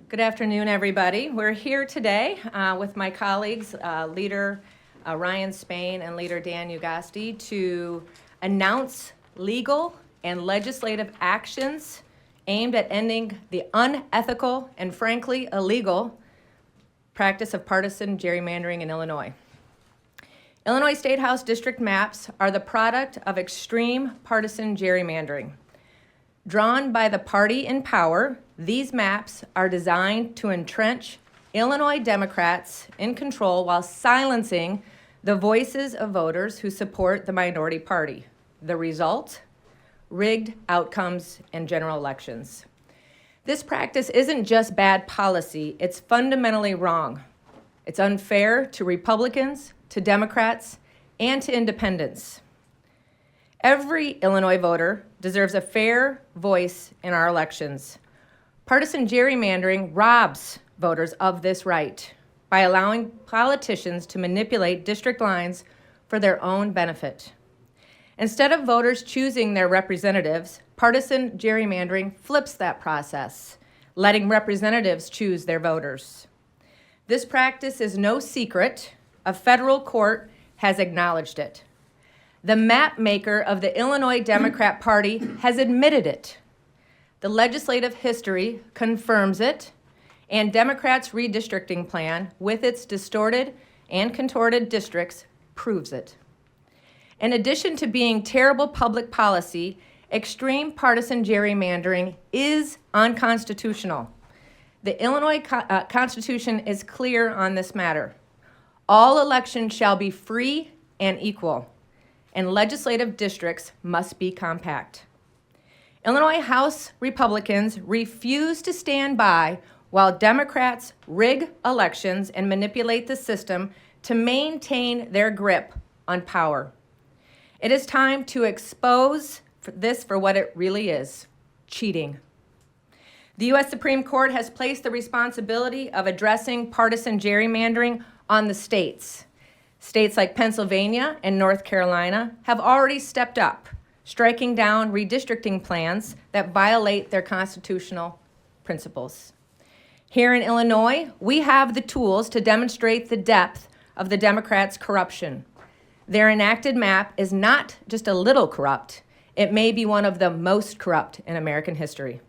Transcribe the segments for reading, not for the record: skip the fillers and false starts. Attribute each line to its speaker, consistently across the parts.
Speaker 1: Good afternoon, everybody. We're here today with my colleagues, Leader Ryan Spain and Leader Dan Ugaste, to announce legal and legislative actions aimed at ending the unethical and frankly illegal practice of partisan gerrymandering in Illinois. Illinois State House district maps are the product of extreme partisan gerrymandering. Drawn by the party in power, these maps are designed to entrench Illinois Democrats in control while silencing the voices of voters who support the minority party. The result? Rigged outcomes in general elections. This practice isn't just bad policy, it's fundamentally wrong. It's unfair to Republicans, to Democrats, and to independents. Every Illinois voter deserves a fair voice in our elections. Partisan gerrymandering robs voters of this right by allowing politicians to manipulate district lines for their own benefit. Instead of voters choosing their representatives, partisan gerrymandering flips that process, letting representatives choose their voters. This practice is no secret. A federal court has acknowledged it. The map maker of the Illinois Democrat Party has admitted it. The legislative history confirms it, and Democrats' redistricting plan, with its distorted and contorted districts, proves it. In addition to being terrible public policy, extreme partisan gerrymandering is unconstitutional. The Illinois Constitution is clear on this matter. All elections shall be free and equal, and legislative districts must be compact. Illinois House Republicans refuse to stand by while Democrats rig elections and manipulate the system to maintain their grip on power. It is time to expose this for what it really is: cheating. The U.S. Supreme Court has placed the responsibility of addressing partisan gerrymandering on the states. States like Pennsylvania and North Carolina have already stepped up, striking down redistricting plans that violate their constitutional principles. Here in Illinois, we have the tools to demonstrate the depth of the Democrats' corruption. Their enacted map is not just a little corrupt, it may be one of the most corrupt in American history.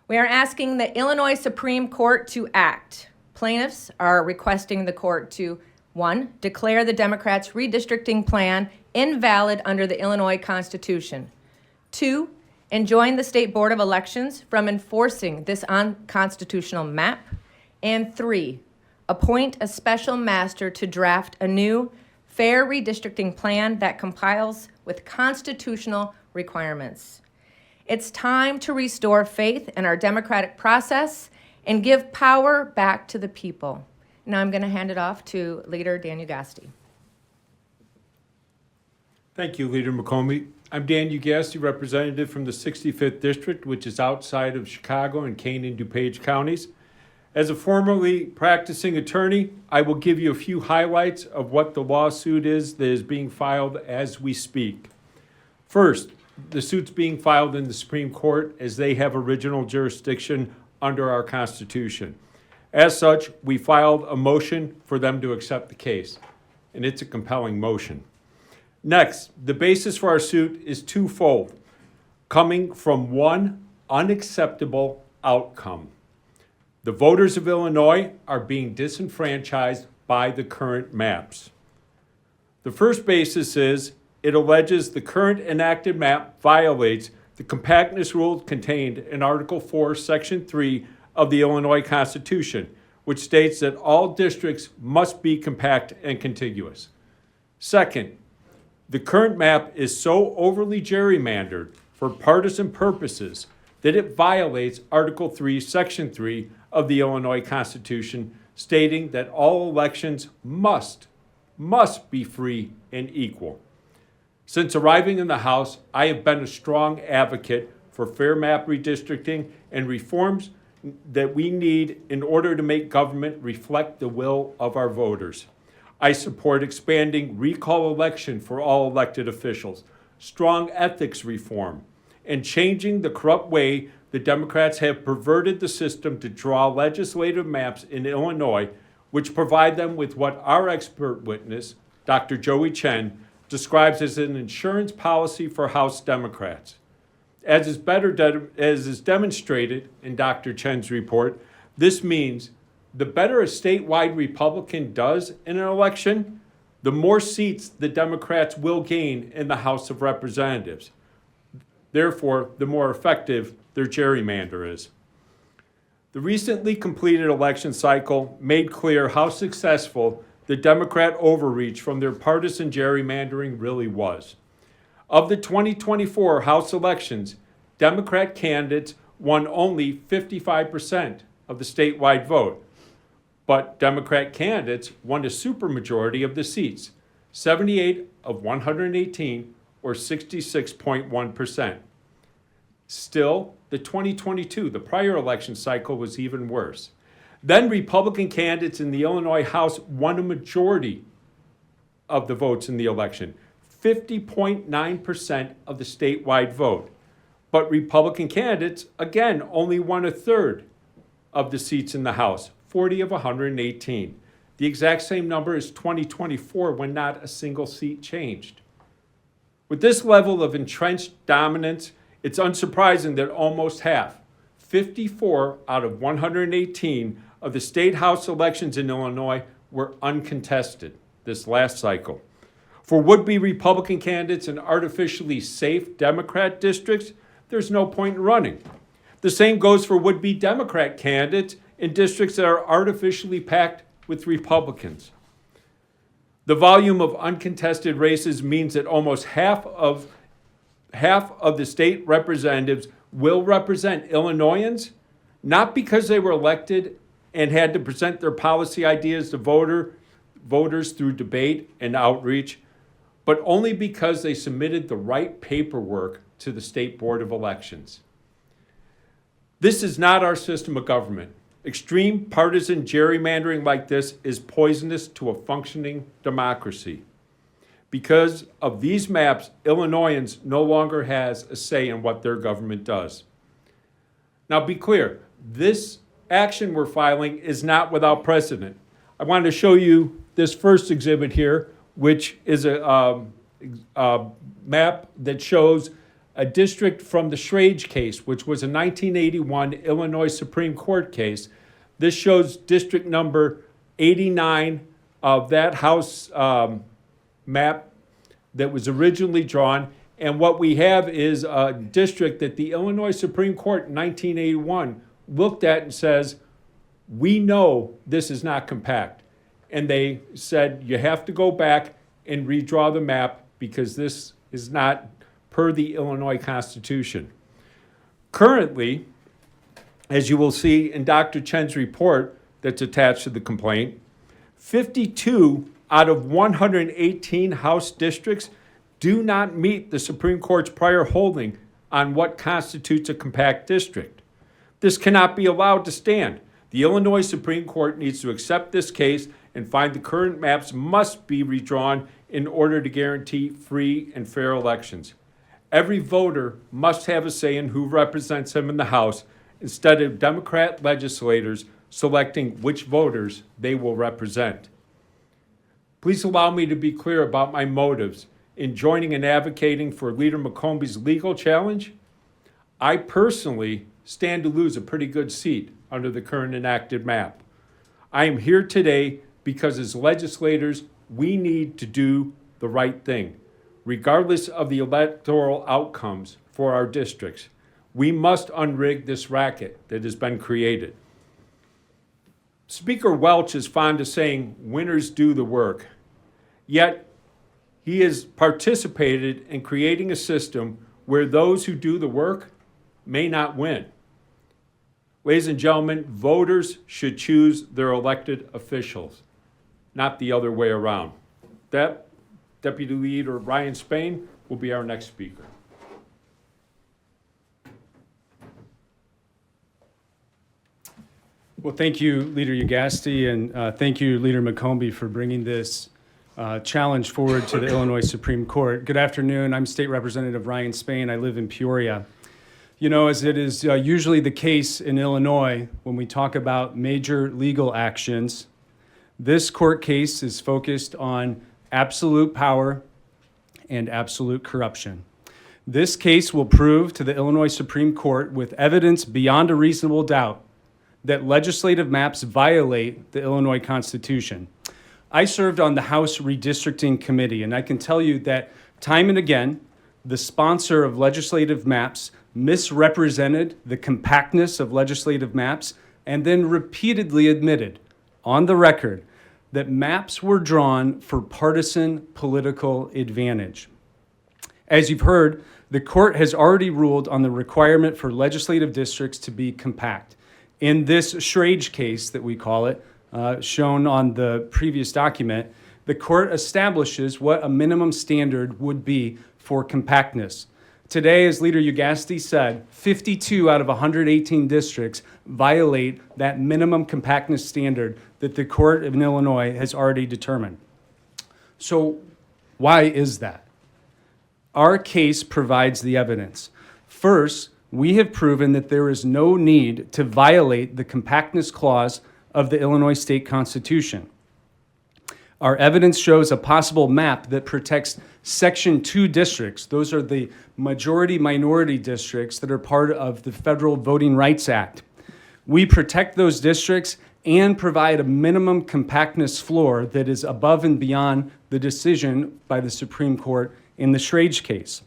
Speaker 1: We are asking the Illinois Supreme Court to act. Plaintiffs are requesting the court to 1, declare the Democrats' redistricting plan invalid under the Illinois Constitution. 2, enjoin the State Board of Elections from enforcing this unconstitutional map. And 3, appoint a special master to draft a new, fair redistricting plan that complies with constitutional requirements. It's time to restore faith in our democratic process and give power back to the people. Now I'm going to hand it off to Leader Dan Ugaste.
Speaker 2: Thank you, Leader McCombie. I'm Dan Ugaste, representative from the 65th District, which is outside of Chicago and Kane and DuPage counties. As a formerly practicing attorney, I will give you a few highlights of what the lawsuit is that is being filed as we speak. First, the suit's being filed in the Supreme Court as they have original jurisdiction under our Constitution. As such, we filed a motion for them to accept the case, and it's a compelling motion. Next, the basis for our suit is twofold, coming from one unacceptable outcome. The voters of Illinois are being disenfranchised by the current maps. The first basis is it alleges the current enacted map violates the compactness rules contained in Article 4, Section 3 of the Illinois Constitution, which states that all districts must be compact and contiguous. Second, the current map is so overly gerrymandered for partisan purposes that it violates Article 3, Section 3 of the Illinois Constitution, stating that all elections must be free and equal. Since arriving in the House, I have been a strong advocate for fair map redistricting and reforms that we need in order to make government reflect the will of our voters. I support expanding recall election for all elected officials, strong ethics reform, and changing the corrupt way the Democrats have perverted the system to draw legislative maps in Illinois, which provide them with what our expert witness, Dr. Joey Chen, describes as an insurance policy for House Democrats. As is demonstrated in Dr. Chen's report, this means the better a statewide Republican does in an election, the more seats the Democrats will gain in the House of Representatives. Therefore, the more effective their gerrymander is. The recently completed election cycle made clear how successful the Democrat overreach from their partisan gerrymandering really was. Of the 2024 House elections, Democrat candidates won only 55% of the statewide vote, but Democrat candidates won a supermajority of the seats, 78 of 118, or 66.1%. Still, the 2022, the prior election cycle, was even worse. Then Republican candidates in the Illinois House won a majority of the votes in the election, 50.9% of the statewide vote. But Republican candidates, again, only won a third of the seats in the House, 40 of 118. The exact same number as 2024 when not a single seat changed. With this level of entrenched dominance, it's unsurprising that almost half, 54 out of 118 of the state House elections in Illinois were uncontested this last cycle. For would-be Republican candidates in artificially safe Democrat districts, there's no point in running. The same goes for would-be Democrat candidates in districts that are artificially packed with Republicans. The volume of uncontested races means that almost half of the state representatives will represent Illinoisans, not because they were elected and had to present their policy ideas to voters through debate and outreach, but only because they submitted the right paperwork to the State Board of Elections. This is not our system of government. Extreme partisan gerrymandering like this is poisonous to a functioning democracy. Because of these maps, Illinoisans no longer has a say in what their government does. Now be clear, this action we're filing is not without precedent. I wanted to show you this first exhibit here, which is a map that shows a district from the Schrage case, which was a 1981 Illinois Supreme Court case. This shows district number 89 of that House map that was originally drawn. And what we have is a district that the Illinois Supreme Court in 1981 looked at and says, we know this is not compact. And they said, you have to go back and redraw the map because this is not per the Illinois Constitution. Currently, as you will see in Dr. Chen's report that's attached to the complaint, 52 out of 118 House districts do not meet the Supreme Court's prior holding on what constitutes a compact district. This cannot be allowed to stand. The Illinois Supreme Court needs to accept this case and find the current maps must be redrawn in order to guarantee free and fair elections. Every voter must have a say in who represents him in the House instead of Democrat legislators selecting which voters they will represent. Please allow me to be clear about my motives in joining and advocating for Leader McCombie's legal challenge. I personally stand to lose a pretty good seat under the current enacted map. I am here today because as legislators, we need to do the right thing, regardless of the electoral outcomes for our districts. We must unrig this racket that has been created. Speaker Welch is fond of saying, winners do the work. Yet, he has participated in creating a system where those who do the work may not win. Ladies and gentlemen, voters should choose their elected officials, not the other way around. That, Deputy Leader Ryan Spain will be our next speaker.
Speaker 3: Well, thank you, Leader Ugaste, and thank you, Leader McCombie, for bringing this challenge forward to the Illinois Supreme Court. Good afternoon. I'm State Representative Ryan Spain. I live in Peoria. You know, as it is usually the case in Illinois, when we talk about major legal actions, this court case is focused on absolute power and absolute corruption. This case will prove to the Illinois Supreme Court with evidence beyond a reasonable doubt that legislative maps violate the Illinois Constitution. I served on the House Redistricting Committee, and I can tell you that time and again, the sponsor of legislative maps misrepresented the compactness of legislative maps and then repeatedly admitted on the record that maps were drawn for partisan political advantage. As you've heard, the court has already ruled on the requirement for legislative districts to be compact. In this Schrage case that we call it, shown on the previous document, the court establishes what a minimum standard would be for compactness. Today, as Leader Ugaste said, 52 out of 118 districts violate that minimum compactness standard that the court in Illinois has already determined. So why is that? Our case provides the evidence. First, we have proven that there is no need to violate the compactness clause of the Illinois State Constitution. Our evidence shows a possible map that protects Section 2 districts. Those are the majority-minority districts that are part of the Federal Voting Rights Act. We protect those districts and provide a minimum compactness floor that is above and beyond the decision by the Supreme Court in the Schrage case.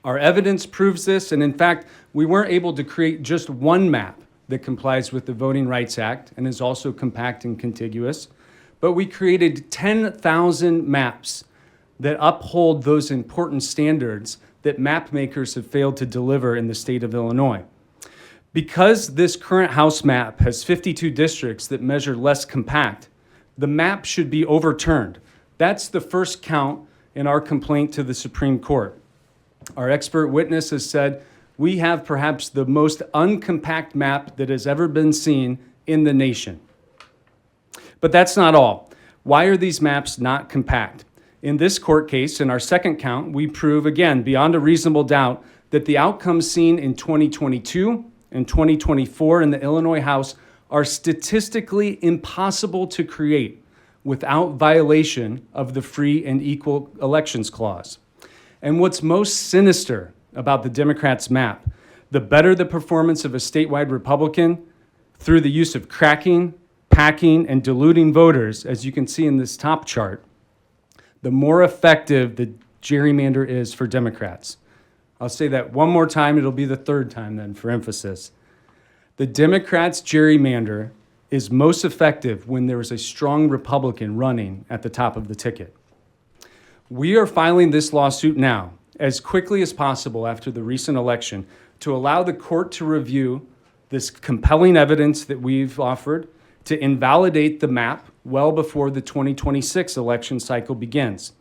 Speaker 3: Our evidence proves this, and in fact, we weren't able to create just one map that complies with the Voting Rights Act and is also compact and contiguous, but we created 10,000 maps that uphold those important standards that map makers have failed to deliver in the state of Illinois. Because this current House map has 52 districts that measure less compact, the map should be overturned. That's the first count in our complaint to the Supreme Court. Our expert witness has said we have perhaps the most uncompact map that has ever been seen in the nation. But that's not all. Why are these maps not compact? In this court case, in our second count, we prove again, beyond a reasonable doubt, that the outcomes seen in 2022 and 2024 in the Illinois House are statistically impossible to create without violation of the Free and Equal Elections Clause. And what's most sinister about the Democrats' map, the better the performance of a statewide Republican through the use of cracking, packing, and diluting voters, as you can see in this top chart, the more effective the gerrymander is for Democrats. I'll say that one more time. It'll be the third time then for emphasis. The Democrats' gerrymander is most effective when there is a strong Republican running at the top of the ticket. We are filing this lawsuit now, as quickly as possible after the recent election, to allow the court to review this compelling evidence that we've offered to invalidate the map well before the 2026 election cycle begins.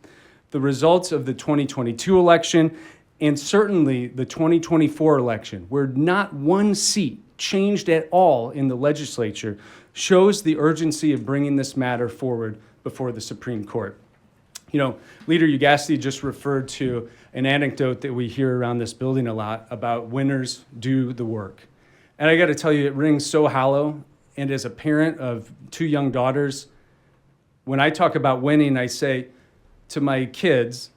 Speaker 3: The results of the 2022 election and certainly the 2024 election, where not one seat changed at all in the legislature, shows the urgency of bringing this matter forward before the Supreme Court. You know, Leader Ugaste just referred to an anecdote that we hear around this building a lot about winners do the work. And I got to tell you, it rings so hollow. And as a parent of two young daughters, when I talk about winning, I say to my kids,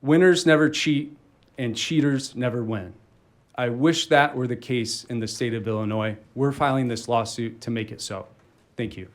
Speaker 3: winners never cheat and cheaters never win. I wish that were the case in the state of Illinois. We're filing this lawsuit to make it so. Thank you.